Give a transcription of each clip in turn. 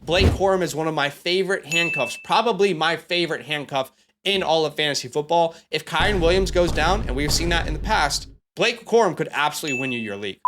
Blake Corum is one of my favorite handcuffs, probably my favorite handcuff in all of fantasy football. If Kyren Williams goes down, and we've seen that in the past, Blake Corum could absolutely win you your league.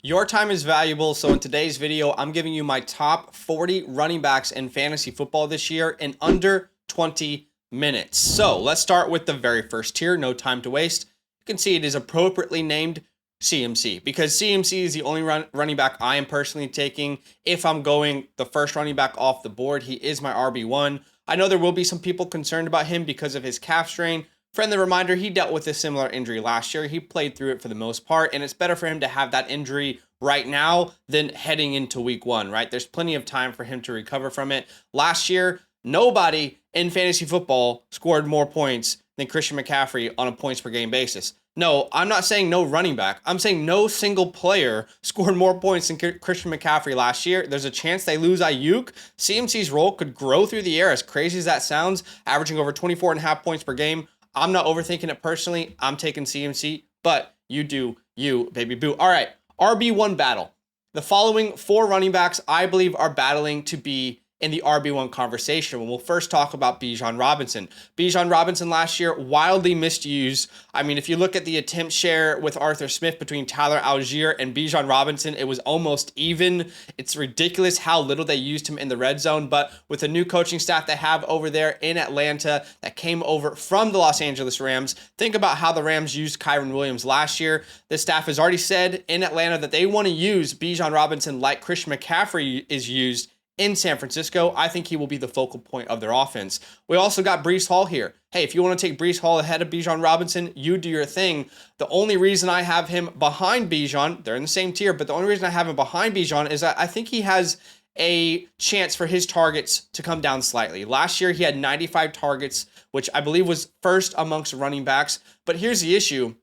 Your time is valuable, so in today's video, I'm giving you my top 40 running backs in fantasy football this year in under 20 minutes. So let's start with the very first tier, no time to waste. You can see it is appropriately named CMC because CMC is the only running back I am personally taking. If I'm going the first running back off the board, he is my RB1. I know there will be some people concerned about him because of his calf strain. Friendly reminder, he dealt with a similar injury last year. He played through it for the most part, and it's better for him to have that injury right now than heading into week one, right? There's plenty of time for him to recover from it. Last year, nobody in fantasy football scored more points than Christian McCaffrey on a points per game basis. No, I'm not saying no running back. I'm saying no single player scored more points than Christian McCaffrey last year. There's a chance they lose Ayuk. CMC's role could grow through the air, as crazy as that sounds, averaging over 24.5 points per game. I'm not overthinking it personally. I'm taking CMC, but you do you, baby boo. All right, RB1 battle. The following 4 running backs I believe are battling to be in the RB1 conversation. We'll first talk about Bijan Robinson. Bijan Robinson last year, wildly misused. I mean, if you look at the attempt share with Arthur Smith between Tyler Algier and Bijan Robinson, it was almost even. It's ridiculous how little they used him in the red zone, but with the new coaching staff they have over there in Atlanta that came over from the Los Angeles Rams, think about how the Rams used Kyren Williams last year. The staff has already said in Atlanta that they want to use Bijan Robinson like Christian McCaffrey is used in San Francisco. I think he will be the focal point of their offense. We also got Breece Hall here. Hey, if you want to take Breece Hall ahead of Bijan Robinson, you do your thing. The only reason I have him behind Bijan, they're in the same tier, but the only reason I have him behind Bijan is that I think he has a chance for his targets to come down slightly. Last year, he had 95 targets, which I believe was first amongst running backs. But here's the issue.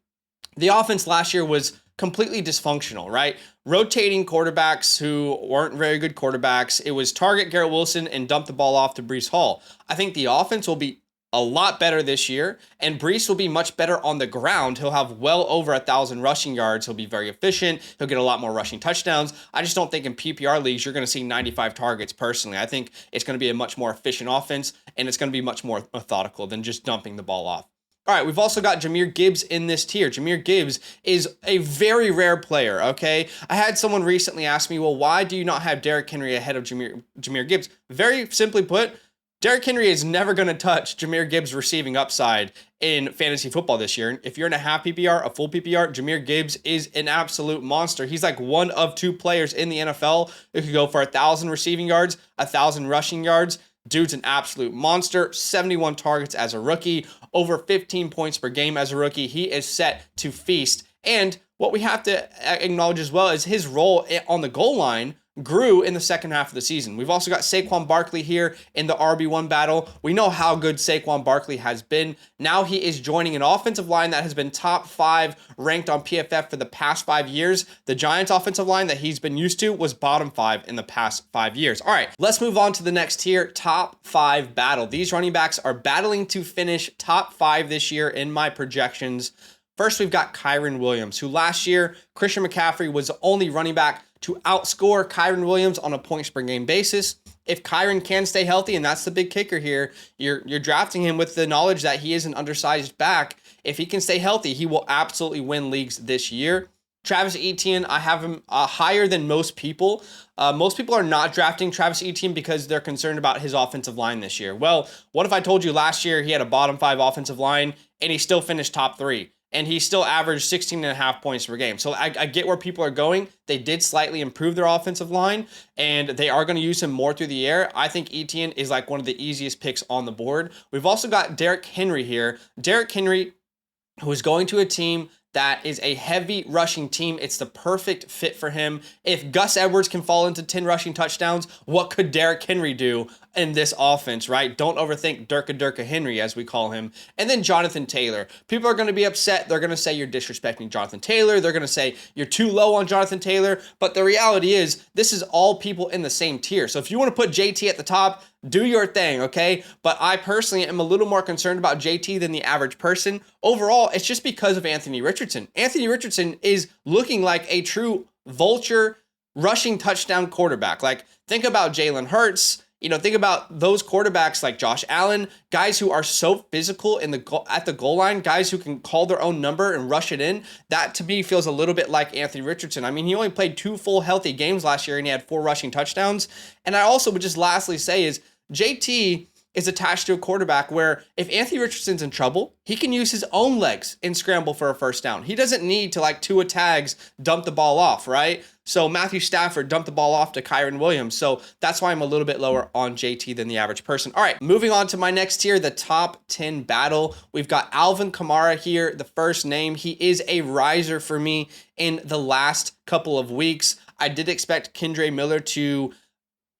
The offense last year was completely dysfunctional, right? Rotating quarterbacks who weren't very good quarterbacks. It was target Garrett Wilson and dump the ball off to Breece Hall. I think the offense will be a lot better this year, and Breece will be much better on the ground. He'll have well over 1,000 rushing yards. He'll be very efficient. He'll get a lot more rushing touchdowns. I just don't think in PPR leagues you're going to see 95 targets personally. I think it's going to be a much more efficient offense, and it's going to be much more methodical than just dumping the ball off. All right, we've also got Jahmyr Gibbs in this tier. Jahmyr Gibbs is a very rare player, okay? I had someone recently ask me, well, why do you not have Derrick Henry ahead of Jahmyr Gibbs? Very simply put, Derrick Henry is never going to touch Jahmyr Gibbs' receiving upside in fantasy football this year. If you're in a half PPR, a full PPR, Jahmyr Gibbs is an absolute monster. He's like one of 2 players in the NFL who could go for 1,000 receiving yards, 1,000 rushing yards. Dude's an absolute monster. 71 targets as a rookie, over 15 points per game as a rookie. He is set to feast. And what we have to acknowledge as well is his role on the goal line grew in the second half of the season. We've also got Saquon Barkley here in the RB1 battle. We know how good Saquon Barkley has been. Now he is joining an offensive line that has been top 5 ranked on PFF for the past 5 years. The Giants offensive line that he's been used to was bottom 5 in the past 5 years. All right, let's move on to the next tier, top 5 battle. These running backs are battling to finish top 5 this year in my projections. First, we've got Kyren Williams, who last year, Christian McCaffrey was the only running back to outscore Kyren Williams on a points per game basis. If Kyren can stay healthy, and that's the big kicker here, you're drafting him with the knowledge that he is an undersized back. If he can stay healthy, he will absolutely win leagues this year. Travis Etienne, I have him higher than most people. Most people are not drafting Travis Etienne because they're concerned about his offensive line this year. Well, what if I told you last year he had a bottom 5 offensive line and he still finished top 3? And he still averaged 16.5 points per game. So I get where people are going. They did slightly improve their offensive line, and they are going to use him more through the air. I think Etienne is like one of the easiest picks on the board. We've also got Derrick Henry here. Derrick Henry, who is going to a team that is a heavy rushing team. It's the perfect fit for him. If Gus Edwards can fall into 10 rushing touchdowns, what could Derrick Henry do in this offense, right? Don't overthink Durka Henry, as we call him. And then Jonathan Taylor. People are going to be upset. They're going to say you're disrespecting Jonathan Taylor. They're going to say you're too low on Jonathan Taylor. But the reality is, this is all people in the same tier. So if you want to put JT at the top, do your thing, okay? But I personally am a little more concerned about JT than the average person. Overall, it's just because of Anthony Richardson. Anthony Richardson is looking like a true vulture rushing touchdown quarterback. Like, think about Jalen Hurts. Think about those quarterbacks like Josh Allen, guys who are so physical at the goal line, guys who can call their own number and rush it in. That to me feels a little bit like Anthony Richardson. I mean, he only played 2 full healthy games last year and he had 4 rushing touchdowns. And I also would just lastly say is JT is attached to a quarterback where if Anthony Richardson's in trouble, he can use his own legs and scramble for a first down. He doesn't need to like Tua tags, dump the ball off, right? So Matthew Stafford dumped the ball off to Kyren Williams. So that's why I'm a little bit lower on JT than the average person. All right, moving on to my next tier, the top 10 battle. We've got Alvin Kamara here, the first name. He is a riser for me in the last couple of weeks. I did expect Kendre Miller to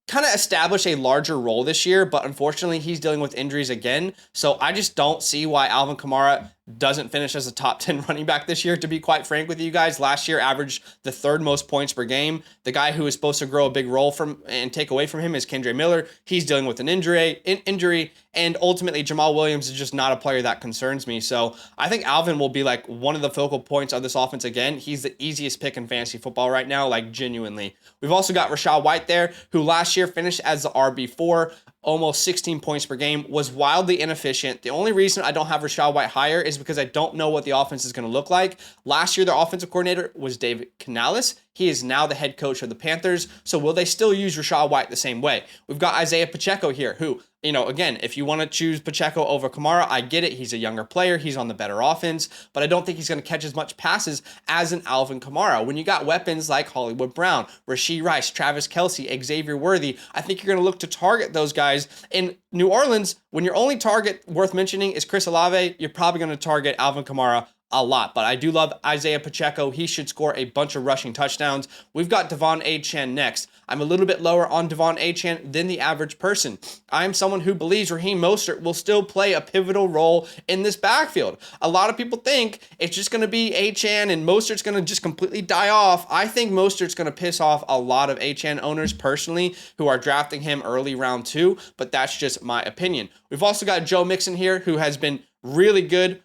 kind of establish a larger role this year, but unfortunately he's dealing with injuries again. So I just don't see why Alvin Kamara doesn't finish as a top 10 running back this year, to be quite frank with you guys. Last year averaged the 3rd most points per game. The guy who is supposed to grow a big role from and take away from him is Kendre Miller. He's dealing with an injury, and ultimately Jamal Williams is just not a player that concerns me. So I think Alvin will be like one of the focal points of this offense again. He's the easiest pick in fantasy football right now, like genuinely. We've also got Rachaad White there, who last year finished as the RB4, almost 16 points per game, was wildly inefficient. The only reason I don't have Rachaad White higher is because I don't know what the offense is going to look like. Last year, their offensive coordinator was David Canales. He is now the head coach of the Panthers. So will they still use Rachaad White the same way? We've got Isaiah Pacheco here, who, again, if you want to choose Pacheco over Kamara, I get it. He's a younger player. He's on the better offense, but I don't think he's going to catch as much passes as an Alvin Kamara. When you got weapons like Hollywood Brown, Rashee Rice, Travis Kelce, Xavier Worthy, I think you're going to look to target those guys. In New Orleans, when your only target worth mentioning is Chris Olave, you're probably going to target Alvin Kamara a lot, but I do love Isaiah Pacheco. He should score a bunch of rushing touchdowns. We've got Devon Achane next. I'm a little bit lower on Devon Achane than the average person. I'm someone who believes Raheem Mostert will still play a pivotal role in this backfield. A lot of people think it's just going to be Achane and Mostert's going to just completely die off. I think Mostert's going to piss off a lot of Achane owners personally who are drafting him early round 2, but that's just my opinion. We've also got Joe Mixon here, who has been really good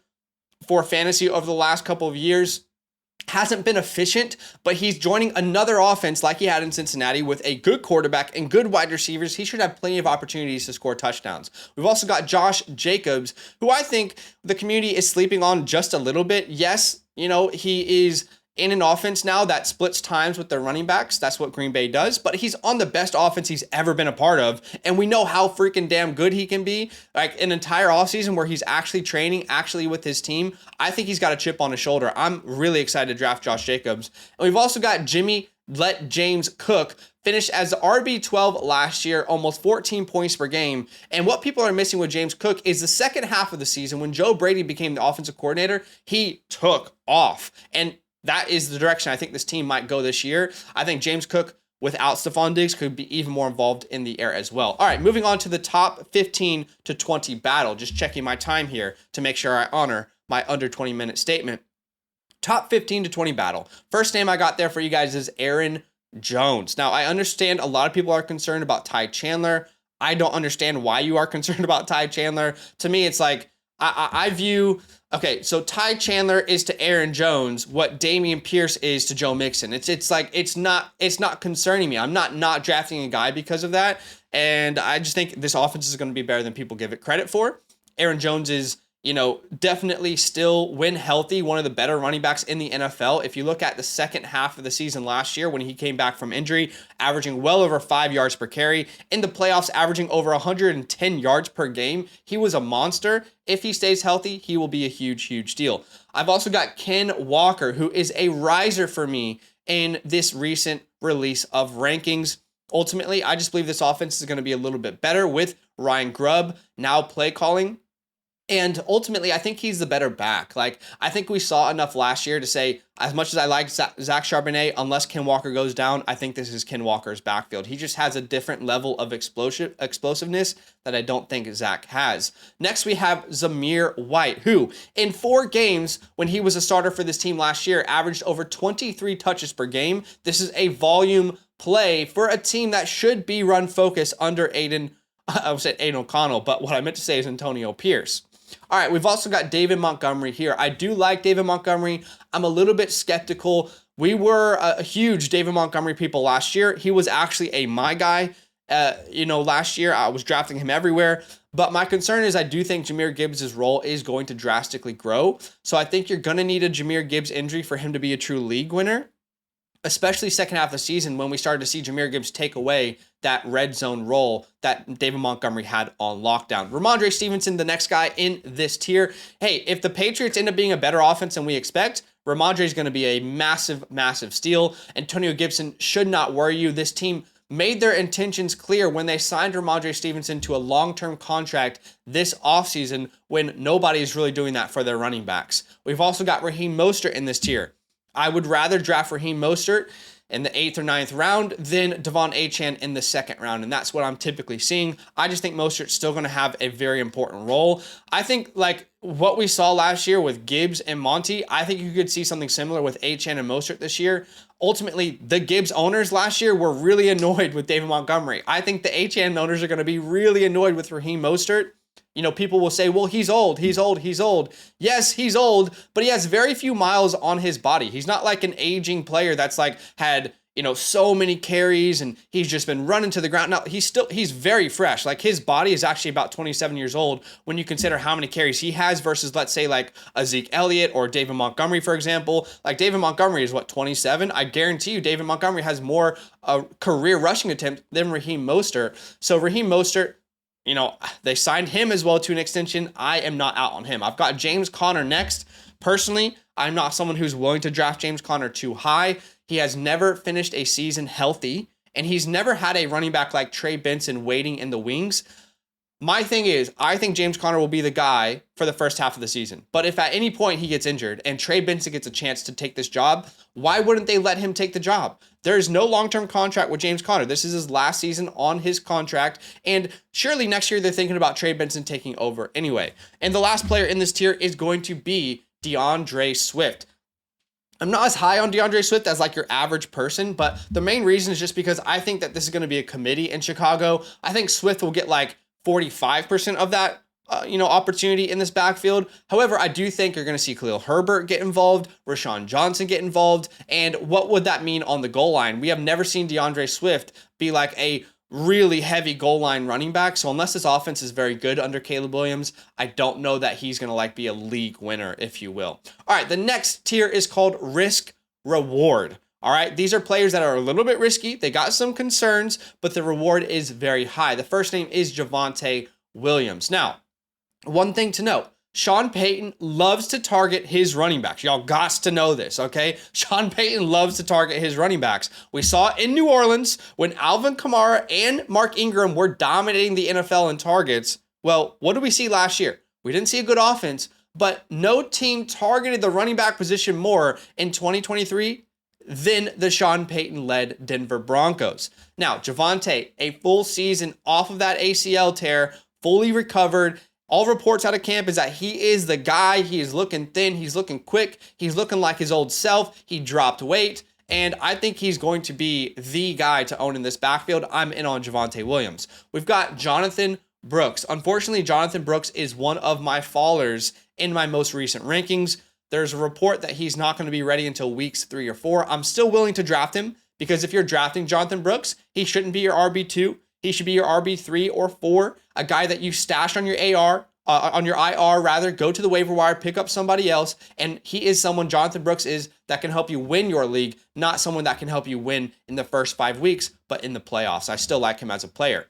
for fantasy over the last couple of years. Hasn't been efficient, but he's joining another offense like he had in Cincinnati with a good quarterback and good wide receivers. He should have plenty of opportunities to score touchdowns. We've also got Josh Jacobs, who I think the community is sleeping on just a little bit. Yes, he is in an offense now that splits times with their running backs. That's what Green Bay does, but he's on the best offense he's ever been a part of, and we know how freaking damn good he can be. Like an entire offseason where he's actually training, actually with his team. I think he's got a chip on his shoulder. I'm really excited to draft Josh Jacobs. And we've also got Jimmy Let James Cook, finished as the RB12 last year, almost 14 points per game. And what people are missing with James Cook is the second half of the season when Joe Brady became the offensive coordinator, he took off. And that is the direction I think this team might go this year. I think James Cook without Stephon Diggs could be even more involved in the air as well. All right, moving on to the top 15 to 20 battle. Just checking my time here to make sure I honor my under 20-minute statement. Top 15 to 20 battle. First name I got there for you guys is Aaron Jones. Now, I understand a lot of people are concerned about Ty Chandler. I don't understand why you are concerned about Ty Chandler. To me, it's like, I view, okay, so Ty Chandler is to Aaron Jones what Dameon Pierce is to Joe Mixon. It's like, it's not concerning me. I'm not drafting a guy because of that. And I just think this offense is going to be better than people give it credit for. Aaron Jones is, definitely still, when healthy, one of the better running backs in the NFL. If you look at the second half of the season last year when he came back from injury, averaging well over 5 yards per carry, in the playoffs averaging over 110 yards per game, he was a monster. If he stays healthy, he will be a huge, huge deal. I've also got Ken Walker, who is a riser for me in this recent release of rankings. Ultimately, I just believe this offense is going to be a little bit better with Ryan Grubb now play calling. And ultimately, I think he's the better back. Like, I think we saw enough last year to say, as much as I like Zach Charbonnet, unless Ken Walker goes down, I think this is Ken Walker's backfield. He just has a different level of explosiveness that I don't think Zach has. Next, we have Zamir White, who in 4 games, when he was a starter for this team last year, averaged over 23 touches per game. This is a volume play for a team that should be run focused under Aiden O'Connell, but what I meant to say is Antonio Pierce. All right, we've also got David Montgomery here. I do like David Montgomery. I'm a little bit skeptical We were a huge David Montgomery people last year. He was actually my guy. Last year I was drafting him everywhere. But my concern is I do think Jahmyr Gibbs' role is going to drastically grow. So I think you're going to need a Jahmyr Gibbs injury for him to be a true league winner, especially second half of the season when we started to see Jahmyr Gibbs take away that red zone role that David Montgomery had on lockdown. Ramondre Stevenson, the next guy in this tier. Hey, if the Patriots end up being a better offense than we expect, Ramondre is going to be a massive, massive steal. Antonio Gibson should not worry you. This team made their intentions clear when they signed Ramondre Stevenson to a long-term contract this offseason when nobody is really doing that for their running backs. We've also got Raheem Mostert in this tier. I would rather draft Raheem Mostert in the 8th or 9th round than Devon Achane in the 2nd round, and that's what I'm typically seeing. I just think Mostert's still going to have a very important role. I think like what we saw last year with Gibbs and Monty, I think you could see something similar with Achane and Mostert this year. Ultimately, the Gibbs owners last year were really annoyed with David Montgomery. I think the Achane owners are going to be really annoyed with Raheem Mostert. People will say, well, he's old. Yes, he's old, but he has very few miles on his body. He's not like an aging player that's like had, so many carries and he's just been running to the ground. Now, he's very fresh. Like his body is actually about 27 years old when you consider how many carries he has versus, let's say, like a Zeke Elliott or David Montgomery, for example. Like David Montgomery is 27? I guarantee you David Montgomery has more career rushing attempts than Raheem Mostert. So Raheem Mostert, they signed him as well to an extension. I am not out on him. I've got James Conner next. Personally, I'm not someone who's willing to draft James Conner too high. He has never finished a season healthy, and he's never had a running back like Trey Benson waiting in the wings. My thing is, I think James Conner will be the guy for the first half of the season. But if at any point he gets injured and Trey Benson gets a chance to take this job, why wouldn't they let him take the job? There is no long-term contract with James Conner. This is his last season on his contract. And surely next year they're thinking about Trey Benson taking over anyway. And the last player in this tier is going to be DeAndre Swift. I'm not as high on DeAndre Swift as like your average person, but the main reason is just because I think that this is going to be a committee in Chicago. I think Swift will get like 45% of that opportunity in this backfield. However, I do think you're going to see Khalil Herbert get involved, Rashawn Johnson get involved. And what would that mean on the goal line? We have never seen DeAndre Swift be like a really heavy goal line running back. So unless this offense is very good under Caleb Williams, I don't know that he's going to be a league winner, if you will. All right, the next tier is called risk reward. All right, these are players that are a little bit risky. They got some concerns, but the reward is very high. The first name is Javonte Williams. Now, one thing to note, Sean Payton loves to target his running backs. Y'all got to know this, okay? Sean Payton loves to target his running backs. We saw it in New Orleans when Alvin Kamara and Mark Ingram were dominating the NFL in targets. Well, what did we see last year? We didn't see a good offense, but no team targeted the running back position more in 2023 than the Sean Payton-led Denver Broncos. Now, Javonte, a full season off of that ACL tear, fully recovered. All reports out of camp is that he is the guy. He is looking thin. He's looking quick. He's looking like his old self. He dropped weight. And I think he's going to be the guy to own in this backfield. I'm in on Javonte Williams. We've got Jonathan Brooks. Unfortunately, Jonathan Brooks is one of my fallers in my most recent rankings. There's a report that he's not going to be ready until weeks 3 or 4. I'm still willing to draft him because if you're drafting Jonathan Brooks, he shouldn't be your RB2. He should be your RB3 or 4, a guy that you stash on your on your IR rather, go to the waiver wire, pick up somebody else. And he is someone, Jonathan Brooks is, that can help you win your league, not someone that can help you win in the first 5 weeks, but in the playoffs. I still like him as a player.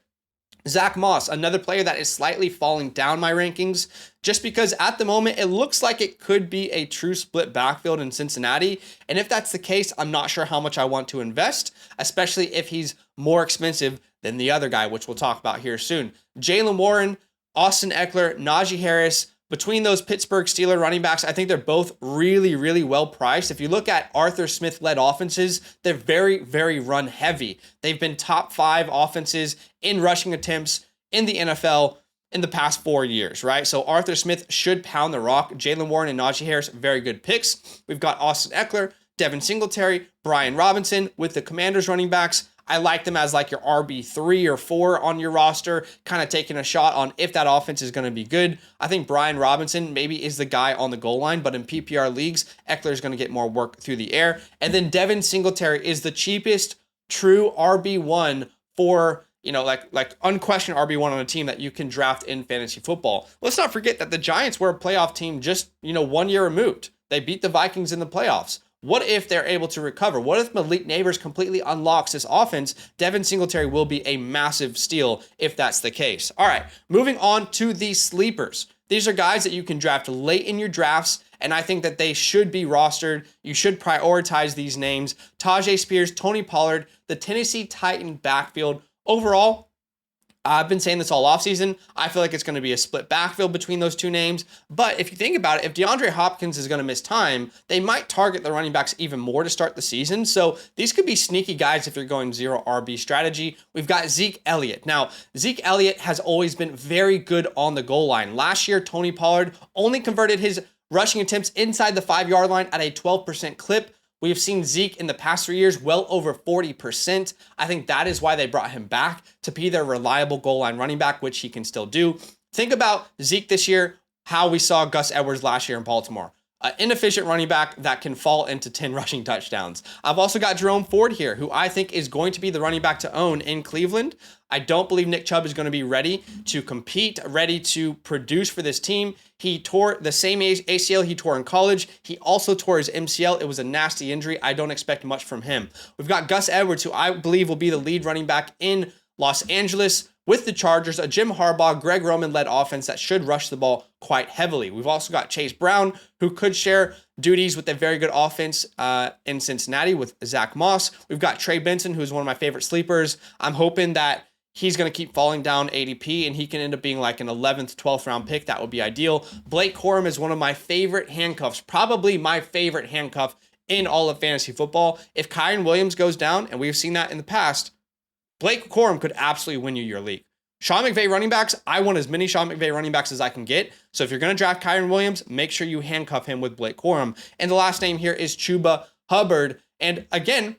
Zach Moss, another player that is slightly falling down my rankings, just because at the moment it looks like it could be a true split backfield in Cincinnati. And if that's the case, I'm not sure how much I want to invest, especially if he's more expensive than the other guy, which we'll talk about here soon. Jaylen Warren, Austin Eckler, Najee Harris. Between those Pittsburgh Steelers running backs, I think they're both really, really well priced. If you look at Arthur Smith-led offenses, they're very, very run heavy. They've been top 5 offenses in rushing attempts in the NFL in the past 4 years, right? So Arthur Smith should pound the rock. Jaylen Warren and Najee Harris, very good picks. We've got Austin Eckler, Devin Singletary, Brian Robinson with the Commanders running backs. I like them as like your RB3 or 4 on your roster, kind of taking a shot on if that offense is going to be good. I think Brian Robinson maybe is the guy on the goal line, but in PPR leagues, Eckler is going to get more work through the air. And then Devin Singletary is the cheapest true RB1 for, you know, like unquestioned RB1 on a team that you can draft in fantasy football. Let's not forget that the Giants were a playoff team just, 1 year removed. They beat the Vikings in the playoffs. What if they're able to recover? What if Malik Neighbors completely unlocks this offense? Devin Singletary will be a massive steal if that's the case. All right, moving on to the sleepers. These are guys that you can draft late in your drafts, and I think that they should be rostered. You should prioritize these names. Tajay Spears, Tony Pollard, the Tennessee Titan backfield. Overall, I've been saying this all offseason. I feel like it's going to be a split backfield between those two names. But if you think about it, if DeAndre Hopkins is going to miss time, they might target the running backs even more to start the season. So these could be sneaky guys if you're going 0 RB strategy. We've got Zeke Elliott. Now, Zeke Elliott has always been very good on the goal line. Last year, Tony Pollard only converted his rushing attempts inside the 5-yard line at a 12% clip. We have seen Zeke in the past 3 years well over 40%. I think that is why they brought him back, to be their reliable goal line running back, which he can still do. Think about Zeke this year, how we saw Gus Edwards last year in Baltimore. An inefficient running back that can fall into 10 rushing touchdowns. I've also got Jerome Ford here, who I think is going to be the running back to own in Cleveland. I don't believe Nick Chubb is going to be ready to compete, ready to produce for this team. He tore the same ACL he tore in college. He also tore his MCL. It was a nasty injury. I don't expect much from him. We've got Gus Edwards, who I believe will be the lead running back in Los Angeles with the Chargers, a Jim Harbaugh, Greg Roman-led offense that should rush the ball quite heavily. We've also got Chase Brown, who could share duties with a very good offense in Cincinnati with Zach Moss. We've got Trey Benson, who's one of my favorite sleepers. I'm hoping that he's going to keep falling down ADP and he can end up being like an 11th, 12th round pick. That would be ideal. Blake Corum is one of my favorite handcuffs, probably my favorite handcuff in all of fantasy football. If Kyren Williams goes down, and we've seen that in the past, Blake Corum could absolutely win you your league. Sean McVay running backs, I want as many Sean McVay running backs as I can get. So if you're going to draft Kyren Williams, make sure you handcuff him with Blake Corum. And the last name here is Chuba Hubbard. And again,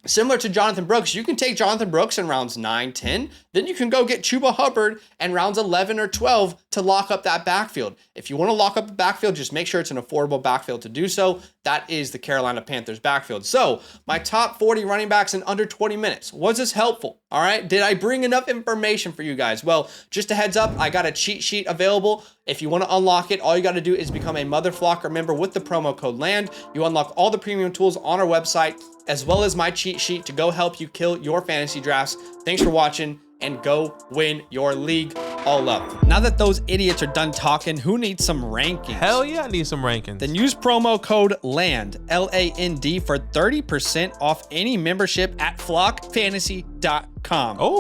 similar to Jonathan Brooks, you can take Jonathan Brooks in rounds 9, 10. Then you can go get Chuba Hubbard in rounds 11 or 12 to lock up that backfield. If you want to lock up the backfield, just make sure it's an affordable backfield to do so. That is the Carolina Panthers backfield. So my top 40 running backs in under 20 minutes. Was this helpful? All right. Did I bring enough information for you guys? Well, just a heads up, I got a cheat sheet available. If you want to unlock it, all you got to do is become a Mother Flocker member with the promo code LAND. You unlock all the premium tools on our website, as well as my cheat sheet to go help you kill your fantasy drafts. Thanks for watching, and go win your league all up. Now that those idiots are done talking, who needs some rankings? Hell yeah, I need some rankings. Then use promo code LAND, LAND, for 30% off any membership at flockfantasy.com. Oh.